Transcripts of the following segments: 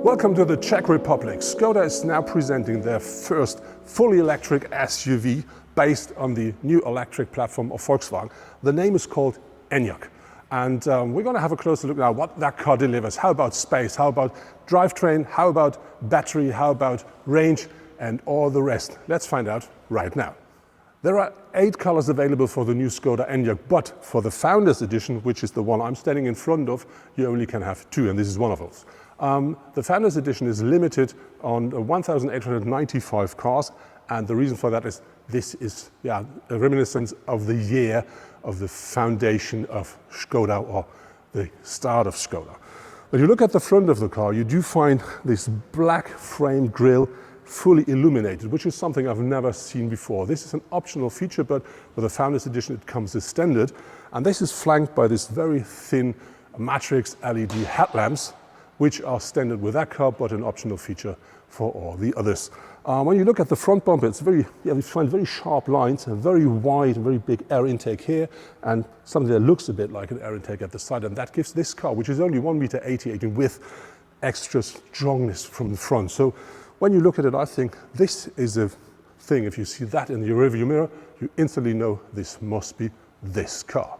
Welcome to the Czech Republic. Skoda is now presenting their first fully electric SUV based on the new electric platform of Volkswagen. The name is called Enyaq. And we're going to have a closer look now what that car delivers. How about space? How about drivetrain? How about battery? How about range? And all the rest. Let's find out right now. There are 8 colors available for the new Skoda Enyaq, but for the Founders Edition, which is the one I'm standing in front of, you only can have 2, and this is one of those. The Founders Edition is limited on 1,895 cars, and the reason for that is this is a reminiscence of the year of the foundation of Skoda, or the start of Skoda. When you look at the front of the car, you do find this black frame grille fully illuminated, which is something I've never seen before. This is an optional feature, but with the Founders Edition it comes as standard, and this is flanked by this very thin matrix LED headlamps, which are standard with that car, but an optional feature for all the others. When you look at the front bumper, it's you find very sharp lines, a very wide and very big air intake here, and something that looks a bit like an air intake at the side, and that gives this car, which is only 1.88 m in width, extra strongness from the front. So when you look at it, I think this is a thing. If you see that in your rearview mirror, you instantly know this must be this car.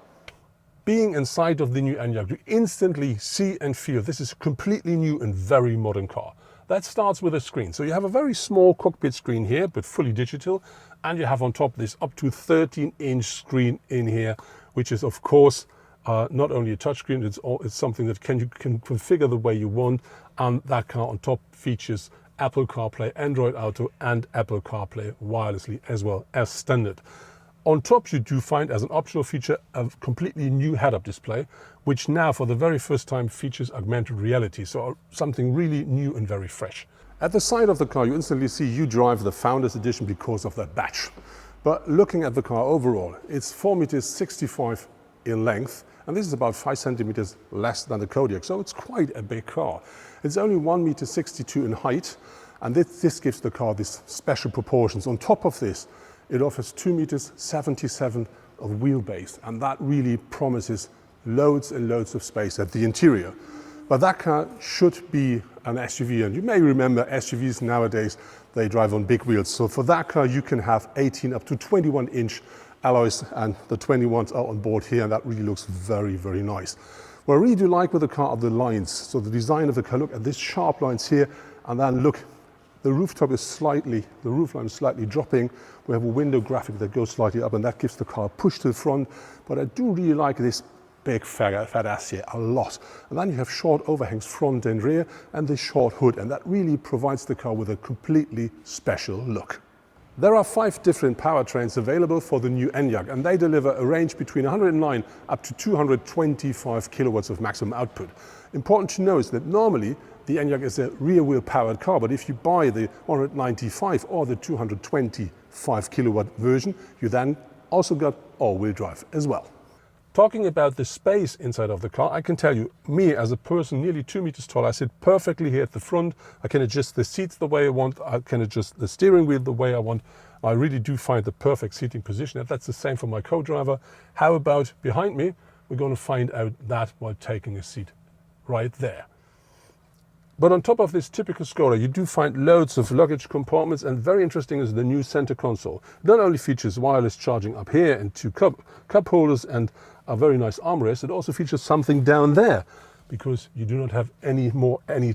Being inside of the new Enyaq, you instantly see and feel this is a completely new and very modern car. That starts with a screen. So you have a very small cockpit screen here, but fully digital, and you have on top this up to 13-inch screen in here, which is of course not only a touchscreen, it's something that you can configure the way you want, and that car on top features Apple CarPlay, Android Auto, and Apple CarPlay wirelessly as well as standard. On top, you do find as an optional feature a completely new head-up display, which now for the very first time features augmented reality, so something really new and very fresh. At the side of the car, you instantly see you drive the Founders Edition because of that badge. But looking at the car overall, it's 4.65 meters in length, and this is about 5 centimeters less than the Kodiaq, so it's quite a big car. It's only 1.62 meters in height, and this gives the car these special proportions. On top of this, it offers 2.77 meters of wheelbase, and that really promises loads and loads of space at the interior. But that car should be an SUV, and you may remember SUVs nowadays, they drive on big wheels. So for that car, you can have 18 up to 21-inch alloys, and the 21s are on board here, and that really looks very, very nice. What I really do like with the car are the lines. So the design of the car, look at these sharp lines here, and then look, the rooftop is the roofline is slightly dropping. We have a window graphic that goes slightly up, and that gives the car a push to the front. But I do really like this big fat ass here a lot. And then you have short overhangs front and rear, and this short hood, and that really provides the car with a completely special look. There are 5 different powertrains available for the new Enyaq, and they deliver a range between 109 up to 225 kilowatts of maximum output. Important to know is that normally the Enyaq is a rear-wheel powered car, but if you buy the 195 or the 225 kilowatt version, you then also got all-wheel drive as well. Talking about the space inside of the car, I can tell you, me as a person nearly 2 meters tall, I sit perfectly here at the front. I can adjust the seats the way I want. I can adjust the steering wheel the way I want. I really do find the perfect seating position. That's the same for my co-driver. How about behind me? We're going to find out that while taking a seat right there. But on top of this typical Skoda, you do find loads of luggage compartments, and very interesting is the new center console. It not only features wireless charging up here and 2 cup holders and a very nice armrest, it also features something down there, because you do not have any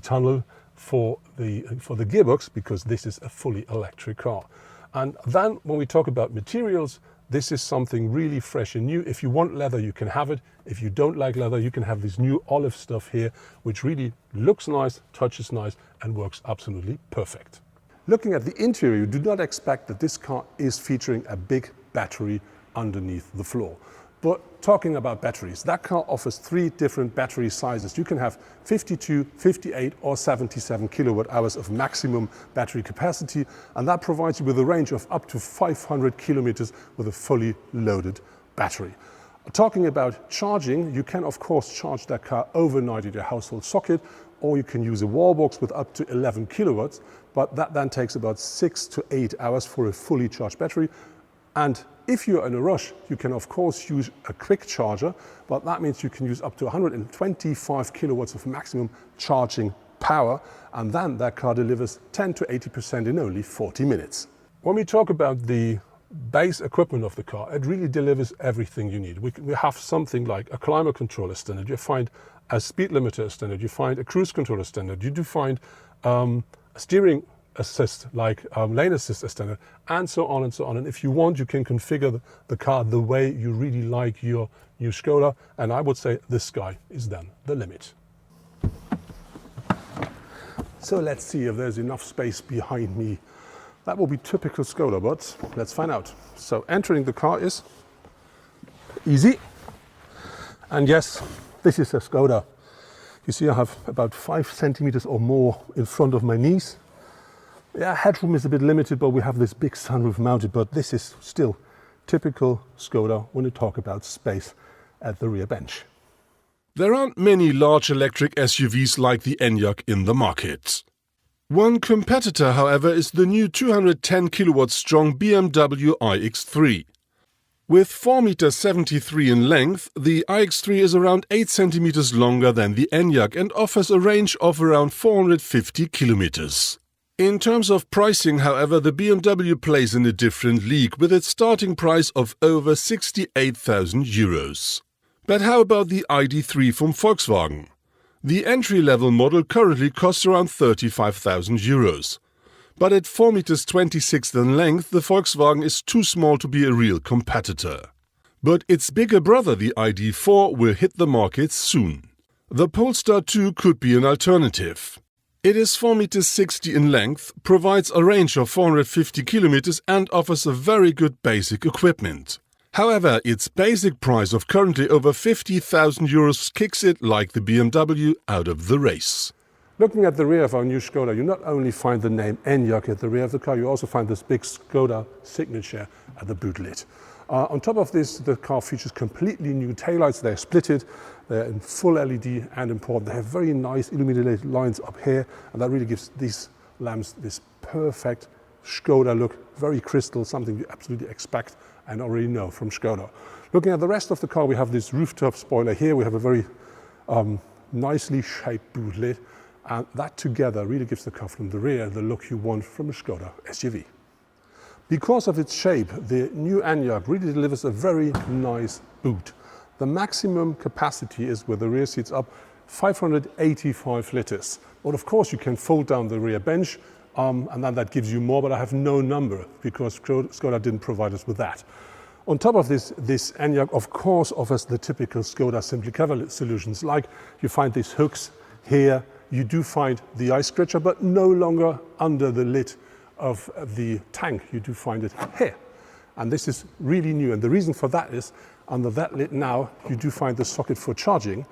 tunnel for the gearbox, because this is a fully electric car. And then when we talk about materials, this is something really fresh and new. If you want leather, you can have it. If you don't like leather, you can have this new olive stuff here, which really looks nice, touches nice, and works absolutely perfect. Looking at the interior, you do not expect that this car is featuring a big battery underneath the floor. But talking about batteries, that car offers 3 different battery sizes. You can have 52, 58 or 77 kilowatt hours of maximum battery capacity, and that provides you with a range of up to 500 kilometers with a fully loaded battery. Talking about charging, you can of course charge that car overnight at your household socket, or you can use a wall box with up to 11 kilowatts, but that then takes about 6 to 8 hours for a fully charged battery. And if you're in a rush, you can of course use a quick charger, but that means you can use up to 125 kilowatts of maximum charging power, and then that car delivers 10 to 80% in only 40 minutes. When we talk about the base equipment of the car, it really delivers everything you need. We have something like a climate controller standard, you find a speed limiter standard, you find a cruise controller standard, you do find a steering assist like lane assist standard, and so on and so on. And if you want, you can configure the car the way you really like your new Skoda, and I would say the sky is then the limit. So let's see if there's enough space behind me. That will be typical Skoda, but let's find out. So entering the car is easy. And yes, this is a Skoda. You see I have about 5 centimeters or more in front of my knees. Yeah, headroom is a bit limited, but we have this big sunroof mounted, but this is still typical Skoda when you talk about space at the rear bench. There aren't many large electric SUVs like the Enyaq in the market. One competitor, however, is the new 210 kilowatt strong BMW iX3. With 4,73 meters in length, the iX3 is around 8 centimeters longer than the Enyaq and offers a range of around 450 kilometers. In terms of pricing, however, the BMW plays in a different league with its starting price of over 68,000 euros. But how about the ID.3 from Volkswagen? The entry-level model currently costs around 35,000 euros. But at 4,26 meters in length, the Volkswagen is too small to be a real competitor. But its bigger brother, the ID.4, will hit the market soon. The Polestar 2 could be an alternative. It is 4,60 meters in length, provides a range of 450 kilometers and offers a very good basic equipment. However, its basic price of currently over 50,000 euros kicks it, like the BMW, out of the race. Looking at the rear of our new Skoda, you not only find the name Enyaq at the rear of the car, you also find this big Skoda signature at the boot lid. On top of this, the car features completely new taillights. They're splitted, they're in full LED and important. They have very nice illuminated lines up here, and that really gives these lamps this perfect Skoda look, very crystal, something you absolutely expect and already know from Skoda. Looking at the rest of the car, we have this rooftop spoiler here. We have a very nicely shaped boot lid, and that together really gives the car from the rear the look you want from a Skoda SUV. Because of its shape, the new Enyaq really delivers a very nice boot. The maximum capacity is, with the rear seats up, 585 liters. But of course you can fold down the rear bench, and then that gives you more, but I have no number because Skoda didn't provide us with that. On top of this Enyaq of course offers the typical Skoda Simply Clever solutions, like you find these hooks here, you do find the ice scratcher, but no longer under the lid of the tank, you do find it here. And this is really new, and the reason for that is under that lid now you do find the socket for charging,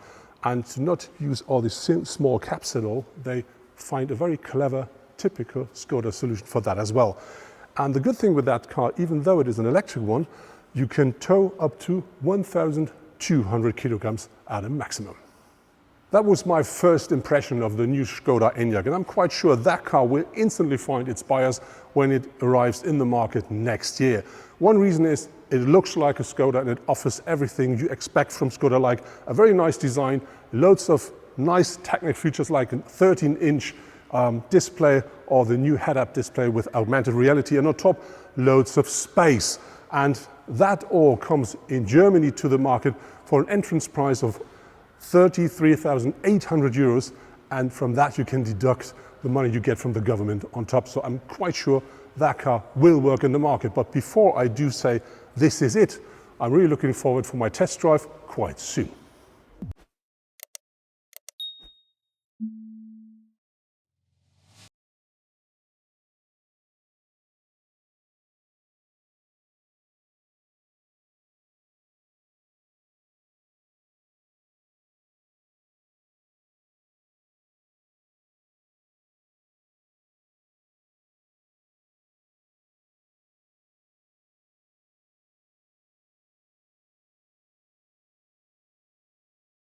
and to not use all these small caps at all, they find a very clever typical Skoda solution for that as well. And the good thing with that car, even though it is an electric one, you can tow up to 1,200 kilograms at a maximum. That was my first impression of the new Skoda Enyaq, and I'm quite sure that car will instantly find its buyers when it arrives in the market next year. One reason is it looks like a Skoda and it offers everything you expect from Skoda, like a very nice design, loads of nice technical features like a 13-inch display or the new head-up display with augmented reality, and on top loads of space. And that all comes in Germany to the market for an entrance price of 33,800 euros, and from that you can deduct the money you get from the government on top. So I'm quite sure that car will work in the market. But before I do say this is it, I'm really looking forward for my test drive quite soon.